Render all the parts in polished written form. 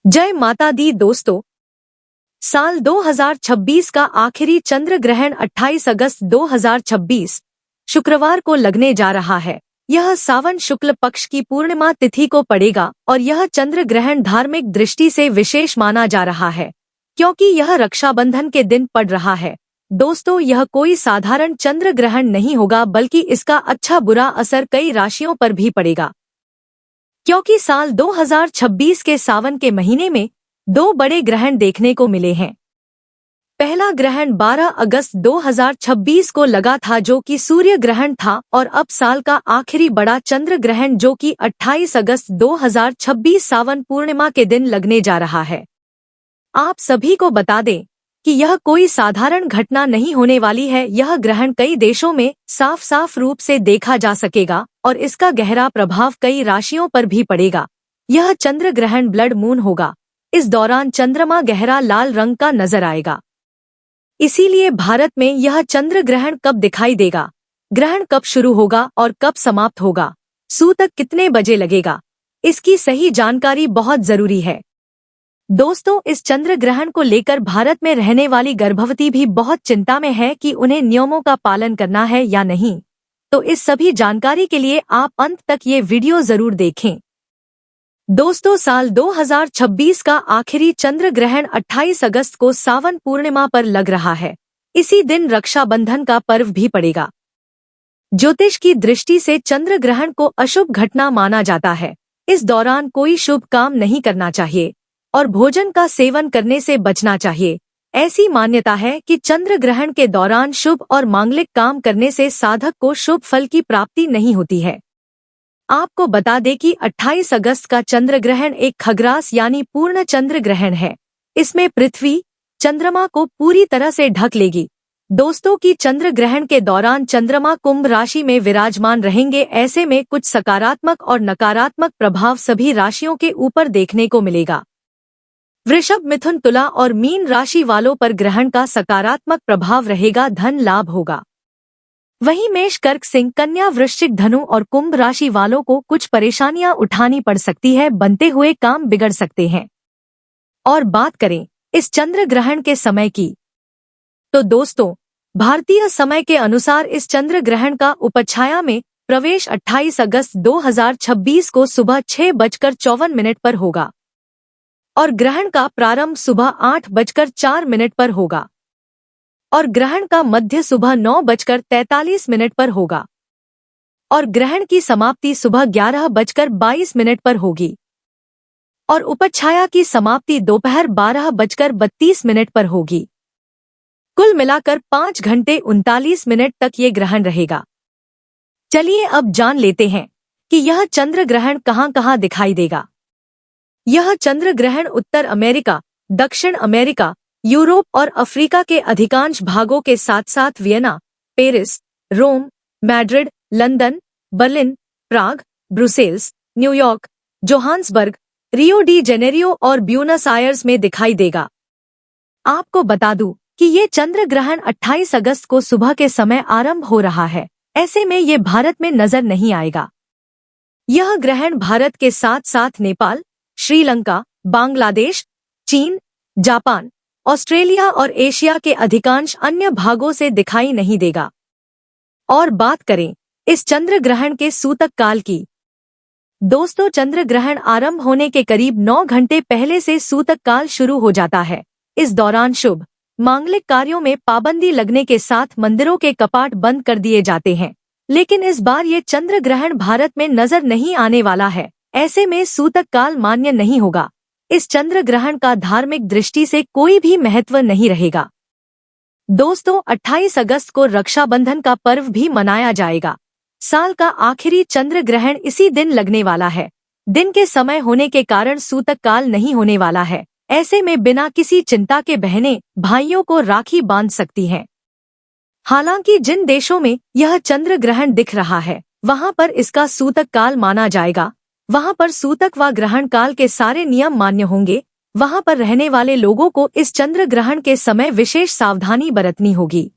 जय माता दी दोस्तों। साल 2026 का आखिरी चंद्र ग्रहण 28 अगस्त 2026 शुक्रवार को लगने जा रहा है। यह सावन शुक्ल पक्ष की पूर्णिमा तिथि को पड़ेगा और यह चंद्र ग्रहण धार्मिक दृष्टि से विशेष माना जा रहा है क्योंकि यह रक्षाबंधन के दिन पड़ रहा है। दोस्तों, यह कोई साधारण चंद्र ग्रहण नहीं होगा बल्कि इसका अच्छा बुरा असर कई राशियों पर भी पड़ेगा क्योंकि साल 2026 के सावन के महीने में दो बड़े ग्रहण देखने को मिले हैं। पहला ग्रहण 12 अगस्त 2026 को लगा था जो कि सूर्य ग्रहण था और अब साल का आखिरी बड़ा चंद्र ग्रहण जो कि 28 अगस्त 2026 सावन पूर्णिमा के दिन लगने जा रहा है। आप सभी को बता दें कि यह कोई साधारण घटना नहीं होने वाली है। यह ग्रहण कई देशों में साफ साफ रूप से देखा जा सकेगा और इसका गहरा प्रभाव कई राशियों पर भी पड़ेगा। यह चंद्र ग्रहण ब्लड मून होगा। इस दौरान चंद्रमा गहरा लाल रंग का नजर आएगा। इसीलिए भारत में यह चंद्र ग्रहण कब दिखाई देगा, ग्रहण कब शुरू होगा और कब समाप्त होगा, सूतक कितने बजे लगेगा, इसकी सही जानकारी बहुत जरूरी है। दोस्तों, इस चंद्र ग्रहण को लेकर भारत में रहने वाली गर्भवती भी बहुत चिंता में है कि उन्हें नियमों का पालन करना है या नहीं। तो इस सभी जानकारी के लिए आप अंत तक ये वीडियो जरूर देखें। दोस्तों, साल 2026 का आखिरी चंद्र ग्रहण 28 अगस्त को सावन पूर्णिमा पर लग रहा है। इसी दिन रक्षाबंधन का पर्व भी पड़ेगा। ज्योतिष की दृष्टि से चंद्र ग्रहण को अशुभ घटना माना जाता है। इस दौरान कोई शुभ काम नहीं करना चाहिए और भोजन का सेवन करने से बचना चाहिए। ऐसी मान्यता है कि चंद्र ग्रहण के दौरान शुभ और मांगलिक काम करने से साधक को शुभ फल की प्राप्ति नहीं होती है। आपको बता दें कि 28 अगस्त का चंद्र ग्रहण एक खग्रास यानी पूर्ण चंद्र ग्रहण है। इसमें पृथ्वी चंद्रमा को पूरी तरह से ढक लेगी। दोस्तों की चंद्र ग्रहण के दौरान चंद्रमा कुंभ राशि में विराजमान रहेंगे। ऐसे में कुछ सकारात्मक और नकारात्मक प्रभाव सभी राशियों के ऊपर देखने को मिलेगा। वृषभ, मिथुन, तुला और मीन राशि वालों पर ग्रहण का सकारात्मक प्रभाव रहेगा, धन लाभ होगा। वहीं मेष, कर्क, सिंह, कन्या, वृश्चिक, धनु और कुंभ राशि वालों को कुछ परेशानियां उठानी पड़ सकती है। बनते हुए काम बिगड़ सकते हैं। और बात करें इस चंद्र ग्रहण के समय की, तो दोस्तों भारतीय समय के अनुसार इस चंद्र ग्रहण का उपछाया में प्रवेश 28 अगस्त 2026 को सुबह 6:54 पर होगा और ग्रहण का प्रारंभ सुबह 8:04 पर होगा और ग्रहण का मध्य सुबह 9:43 पर होगा और ग्रहण की समाप्ति सुबह 11:22 पर होगी और उपछाया की समाप्ति दोपहर 12:32 पर होगी। कुल मिलाकर 5 घंटे 39 मिनट तक ये ग्रहण रहेगा। चलिए अब जान लेते हैं कि यह चंद्र ग्रहण कहां-कहां दिखाई देगा। यह चंद्र ग्रहण उत्तर अमेरिका, दक्षिण अमेरिका, यूरोप और अफ्रीका के अधिकांश भागों के साथ साथ Vienna, Paris, Rome, Madrid, London, Berlin, Prague, Brussels, New York, Johannesburg, Rio de Janeiro और ब्यूनस आयर्स में दिखाई देगा। आपको बता दूं कि ये चंद्र ग्रहण 28 अगस्त को सुबह के समय आरंभ हो रहा है। ऐसे में ये भारत में नजर नहीं आएगा। यह ग्रहण भारत के साथ साथ नेपाल, श्रीलंका, बांग्लादेश, चीन, जापान, ऑस्ट्रेलिया और एशिया के अधिकांश अन्य भागों से दिखाई नहीं देगा। और बात करें इस चंद्र ग्रहण के सूतक काल की, दोस्तों चंद्र ग्रहण आरंभ होने के करीब 9 घंटे पहले से सूतक काल शुरू हो जाता है। इस दौरान शुभ मांगलिक कार्यों में पाबंदी लगने के साथ मंदिरों के कपाट बंद कर दिए जाते हैं। लेकिन इस बार ये चंद्र ग्रहण भारत में नजर नहीं आने वाला है। ऐसे में सूतक काल मान्य नहीं होगा। इस चंद्र ग्रहण का धार्मिक दृष्टि से कोई भी महत्व नहीं रहेगा। दोस्तों, 28 अगस्त को रक्षाबंधन का पर्व भी मनाया जाएगा। साल का आखिरी चंद्र ग्रहण इसी दिन लगने वाला है। दिन के समय होने के कारण सूतक काल नहीं होने वाला है। ऐसे में बिना किसी चिंता के बहनें भाइयों को राखी बांध सकती हैं। हालांकि जिन देशों में यह चंद्र ग्रहण दिख रहा है वहां पर इसका सूतक काल माना जाएगा। वहां पर सूतक व ग्रहण काल के सारे नियम मान्य होंगे। वहां पर रहने वाले लोगों को इस चंद्र ग्रहण के समय विशेष सावधानी बरतनी होगी।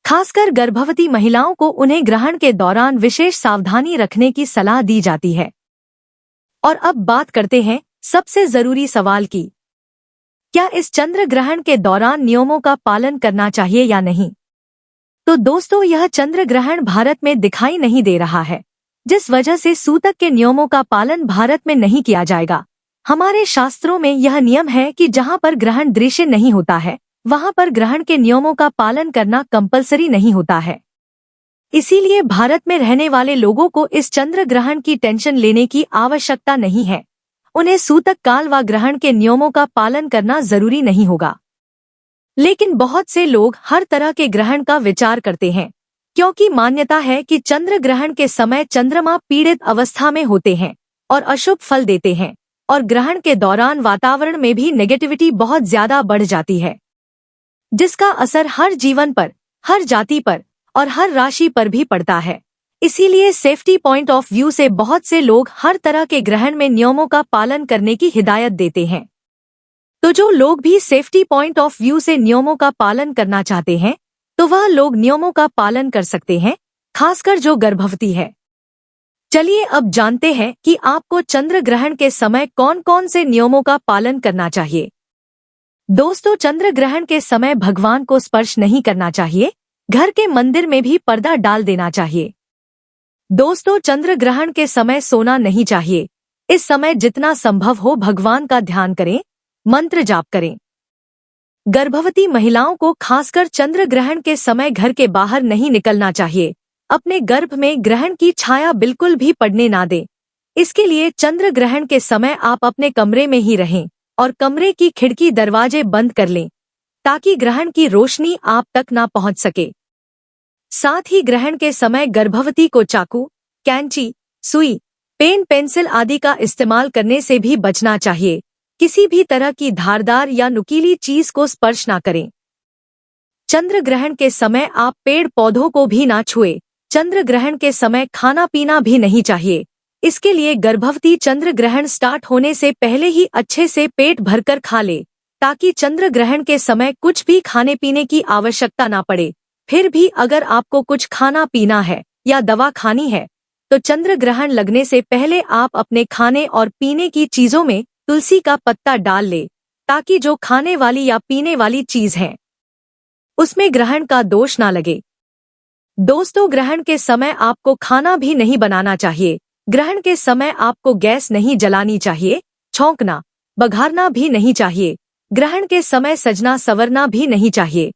खासकर गर्भवती महिलाओं को उन्हें ग्रहण के दौरान विशेष सावधानी रखने की सलाह दी जाती है। और अब बात करते हैं सबसे जरूरी सवाल की क्या इस चंद्र ग्रहण के दौरान नियमों का पालन करना चाहिए या नहीं। तो दोस्तों, यह चंद्र ग्रहण भारत में दिखाई नहीं दे रहा है, जिस वजह से सूतक के नियमों का पालन भारत में नहीं किया जाएगा। हमारे शास्त्रों में यह नियम है कि जहां पर ग्रहण दृश्य नहीं होता है, वहां पर ग्रहण के नियमों का पालन करना कंपलसरी नहीं होता है। इसीलिए भारत में रहने वाले लोगों को इस चंद्र ग्रहण की टेंशन लेने की आवश्यकता नहीं है। उन्हें सूतक काल व ग्रहण के नियमों का पालन करना जरूरी नहीं होगा। लेकिन बहुत से लोग हर तरह के ग्रहण का विचार करते हैं, क्योंकि मान्यता है कि चंद्र ग्रहण के समय चंद्रमा पीड़ित अवस्था में होते हैं और अशुभ फल देते हैं, और ग्रहण के दौरान वातावरण में भी नेगेटिविटी बहुत ज्यादा बढ़ जाती है, जिसका असर हर जीवन पर, हर जाति पर और हर राशि पर भी पड़ता है। इसीलिए सेफ्टी पॉइंट ऑफ व्यू से बहुत से लोग हर तरह के ग्रहण में नियमों का पालन करने की हिदायत देते हैं। तो जो लोग भी सेफ्टी पॉइंट ऑफ व्यू से नियमों का पालन करना चाहते हैं, तो वह लोग नियमों का पालन कर सकते हैं, खासकर जो गर्भवती है। चलिए अब जानते हैं कि आपको चंद्र ग्रहण के समय कौन कौन से नियमों का पालन करना चाहिए। दोस्तों, चंद्र ग्रहण के समय भगवान को स्पर्श नहीं करना चाहिए। घर के मंदिर में भी पर्दा डाल देना चाहिए। दोस्तों, चंद्र ग्रहण के समय सोना नहीं चाहिए। इस समय जितना संभव हो भगवान का ध्यान करें, मंत्र जाप करें। गर्भवती महिलाओं को खासकर चंद्र ग्रहण के समय घर के बाहर नहीं निकलना चाहिए। अपने गर्भ में ग्रहण की छाया बिल्कुल भी पड़ने ना दें। इसके लिए चंद्र ग्रहण के समय आप अपने कमरे में ही रहें और कमरे की खिड़की दरवाजे बंद कर लें, ताकि ग्रहण की रोशनी आप तक ना पहुंच सके। साथ ही ग्रहण के समय गर्भवती को चाकू, कैंची, सुई, पेन, पेंसिल आदि का इस्तेमाल करने से भी बचना चाहिए। किसी भी तरह की धारदार या नुकीली चीज को स्पर्श ना करें। चंद्र ग्रहण के समय आप पेड़ पौधों को भी ना छुए। चंद्र ग्रहण के समय खाना पीना भी नहीं चाहिए। इसके लिए गर्भवती चंद्र ग्रहण स्टार्ट होने से पहले ही अच्छे से पेट भरकर खा ले, ताकि चंद्र ग्रहण के समय कुछ भी खाने पीने की आवश्यकता ना पड़े। फिर भी अगर आपको कुछ खाना पीना है या दवा खानी है, तो चंद्र ग्रहण लगने से पहले आप अपने खाने और पीने की चीजों में तुलसी का पत्ता डाल ले, ताकि जो खाने वाली या पीने वाली चीज है उसमें ग्रहण का दोष ना लगे। दोस्तों, ग्रहण के समय आपको खाना भी नहीं बनाना चाहिए। ग्रहण के समय आपको गैस नहीं जलानी चाहिए, छौंकना, बघारना भी नहीं चाहिए। ग्रहण के समय सजना संवरना भी नहीं चाहिए।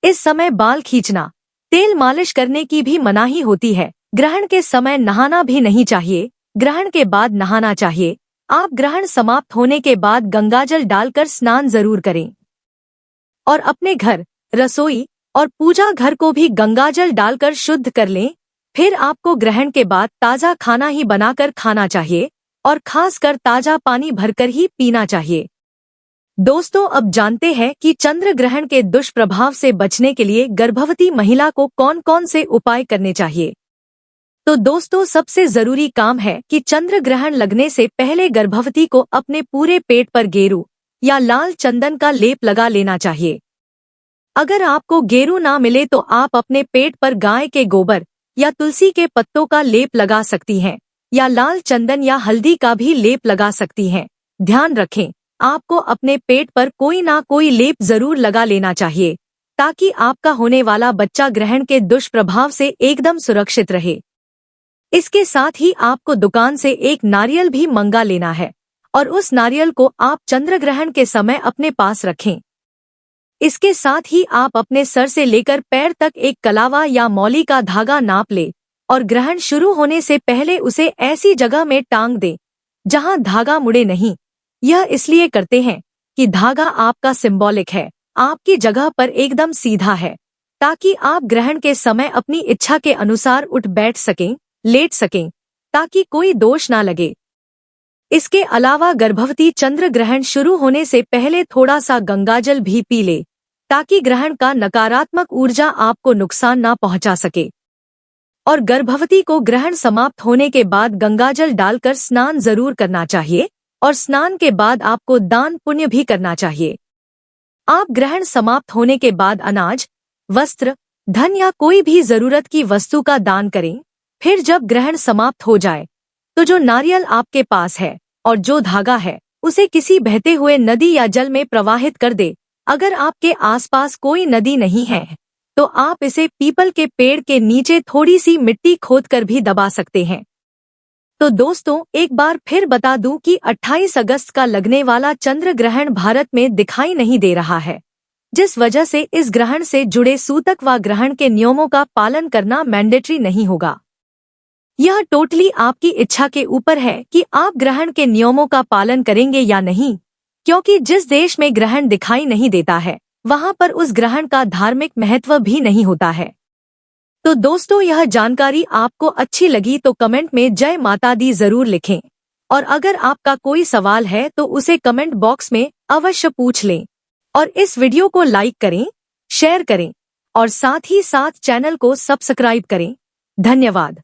इस समय बाल खींचना, तेल मालिश करने की भी मनाही होती है। ग्रहण के समय नहाना भी नहीं चाहिए। ग्रहण के बाद नहाना चाहिए। आप ग्रहण समाप्त होने के बाद गंगाजल डालकर स्नान जरूर करें और अपने घर, रसोई और पूजा घर को भी गंगाजल डालकर शुद्ध कर लें। फिर आपको ग्रहण के बाद ताजा खाना ही बनाकर खाना चाहिए और खासकर ताजा पानी भरकर ही पीना चाहिए। दोस्तों, अब जानते हैं कि चंद्र ग्रहण के दुष्प्रभाव से बचने के लिए गर्भवती महिला को कौन कौन से उपाय करने चाहिए। तो दोस्तों, सबसे जरूरी काम है कि चंद्र ग्रहण लगने से पहले गर्भवती को अपने पूरे पेट पर गेरू या लाल चंदन का लेप लगा लेना चाहिए। अगर आपको गेरू ना मिले तो आप अपने पेट पर गाय के गोबर या तुलसी के पत्तों का लेप लगा सकती हैं, या लाल चंदन या हल्दी का भी लेप लगा सकती हैं। ध्यान रखें, आपको अपने पेट पर कोई ना कोई लेप जरूर लगा लेना चाहिए, ताकि आपका होने वाला बच्चा ग्रहण के दुष्प्रभाव से एकदम सुरक्षित रहे। इसके साथ ही आपको दुकान से एक नारियल भी मंगा लेना है और उस नारियल को आप चंद्र ग्रहण के समय अपने पास रखें। इसके साथ ही आप अपने सर से लेकर पैर तक एक कलावा या मौली का धागा नाप ले और ग्रहण शुरू होने से पहले उसे ऐसी जगह में टांग दें जहां धागा मुड़े नहीं। यह इसलिए करते हैं कि धागा आपका सिंबॉलिक है, आपकी जगह पर एकदम सीधा है, ताकि आप ग्रहण के समय अपनी इच्छा के अनुसार उठ बैठ सकें, लेट सकें, ताकि कोई दोष ना लगे। इसके अलावा गर्भवती चंद्र ग्रहण शुरू होने से पहले थोड़ा सा गंगाजल भी पी ले, ताकि ग्रहण का नकारात्मक ऊर्जा आपको नुकसान ना पहुंचा सके। और गर्भवती को ग्रहण समाप्त होने के बाद गंगाजल डालकर स्नान जरूर करना चाहिए और स्नान के बाद आपको दान पुण्य भी करना चाहिए। आप ग्रहण समाप्त होने के बाद अनाज, वस्त्र, धन या कोई भी जरूरत की वस्तु का दान करें। फिर जब ग्रहण समाप्त हो जाए तो जो नारियल आपके पास है और जो धागा है उसे किसी बहते हुए नदी या जल में प्रवाहित कर दे। अगर आपके आसपास कोई नदी नहीं है तो आप इसे पीपल के पेड़ के नीचे थोड़ी सी मिट्टी खोदकर भी दबा सकते हैं। तो दोस्तों, एक बार फिर बता दूं कि 28 अगस्त का लगने वाला चंद्र ग्रहण भारत में दिखाई नहीं दे रहा है, जिस वजह से इस ग्रहण से जुड़े सूतक व ग्रहण के नियमों का पालन करना मैंडेटरी नहीं होगा। यह टोटली आपकी इच्छा के ऊपर है कि आप ग्रहण के नियमों का पालन करेंगे या नहीं, क्योंकि जिस देश में ग्रहण दिखाई नहीं देता है वहां पर उस ग्रहण का धार्मिक महत्व भी नहीं होता है। तो दोस्तों, यह जानकारी आपको अच्छी लगी तो कमेंट में जय माता दी जरूर लिखें, और अगर आपका कोई सवाल है तो उसे कमेंट बॉक्स में अवश्य पूछ लें, और इस वीडियो को लाइक करें, शेयर करें और साथ ही साथ चैनल को सब्सक्राइब करें। धन्यवाद।